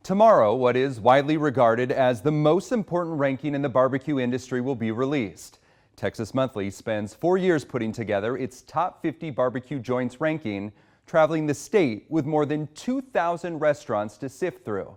Tomorrow, what is widely regarded as the most important ranking in the barbecue industry will be released. Texas Monthly spends 4 years putting together its top 50 barbecue joints ranking, traveling the state with more than 2,000 restaurants to sift through.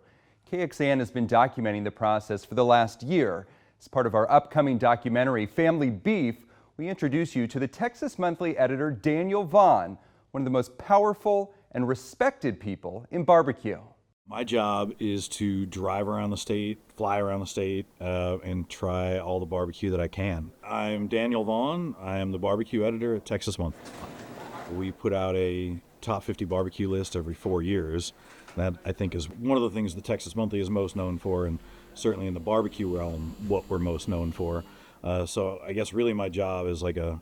KXAN has been documenting the process for the last year. As part of our upcoming documentary, Family Beef, we introduce you to the Texas Monthly editor Daniel Vaughn, one of the most powerful and respected people in barbecue. My job is to drive around the state, fly around the state, and try all the barbecue that I can. I'm Daniel Vaughn. I am the barbecue editor at Texas Monthly. We put out a top 50 barbecue list every 4 years. That, I think, is one of the things the Texas Monthly is most known for, and certainly in the barbecue realm, what we're most known for. So I guess really my job is like a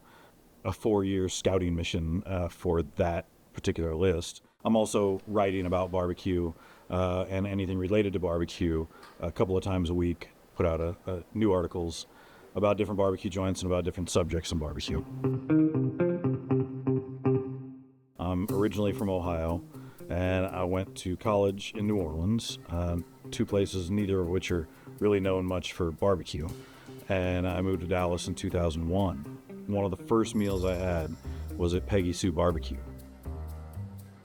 4-year scouting mission for that particular list. I'm also writing about barbecue and anything related to barbecue a couple of times a week. Put out new articles about different barbecue joints and about different subjects in barbecue. I'm originally from Ohio, and I went to college in New Orleans, two places neither of which are really known much for barbecue. And I moved to Dallas in 2001. One of the first meals I had was at Peggy Sue Barbecue.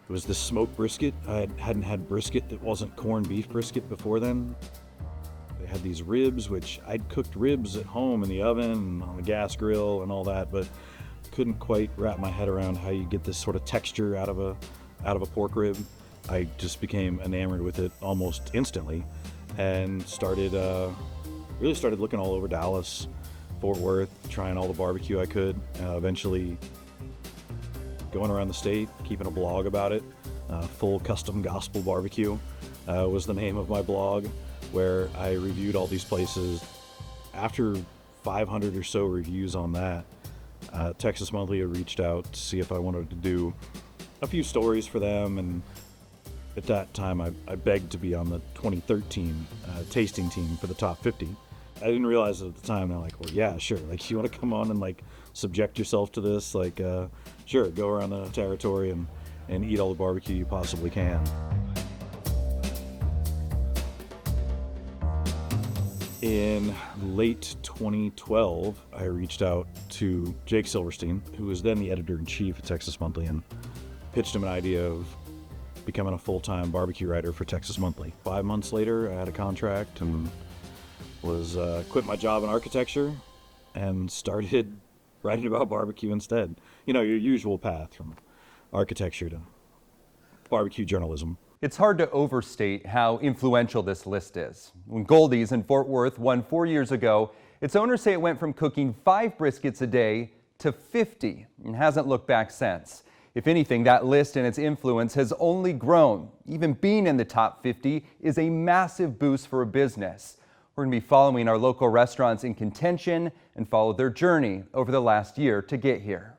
It was this smoked brisket. I hadn't had brisket that wasn't corned beef brisket before then. They had these ribs, which I'd cooked ribs at home in the oven and on the gas grill and all that, but couldn't quite wrap my head around how you get this sort of texture out of a pork rib. I just became enamored with it almost instantly and really started looking all over Dallas, Fort Worth, trying all the barbecue I could. Eventually going around the state, keeping a blog about it. Full Custom Gospel Barbecue was the name of my blog, where I reviewed all these places. After 500 or so reviews on that, Texas Monthly had reached out to see if I wanted to do a few stories for them, and at that time I begged to be on the 2013 tasting team for the top 50. I didn't realize it at the time. They're like, well, yeah, sure. Like, you want to come on and like subject yourself to this? Like, sure, go around the territory and eat all the barbecue you possibly can. In late 2012, I reached out to Jake Silverstein, who was then the editor-in-chief at Texas Monthly, and pitched him an idea of becoming a full-time barbecue writer for Texas Monthly. 5 months later, I had a contract and was quit my job in architecture and started writing about barbecue instead. You know, your usual path from architecture to barbecue journalism. It's hard to overstate how influential this list is. When Goldie's in Fort Worth won 4 years ago, its owners say it went from cooking 5 briskets a day to 50 and hasn't looked back since. If anything, that list and its influence has only grown. Even being in the top 50 is a massive boost for a business. We're going to be following our local restaurants in contention and follow their journey over the last year to get here.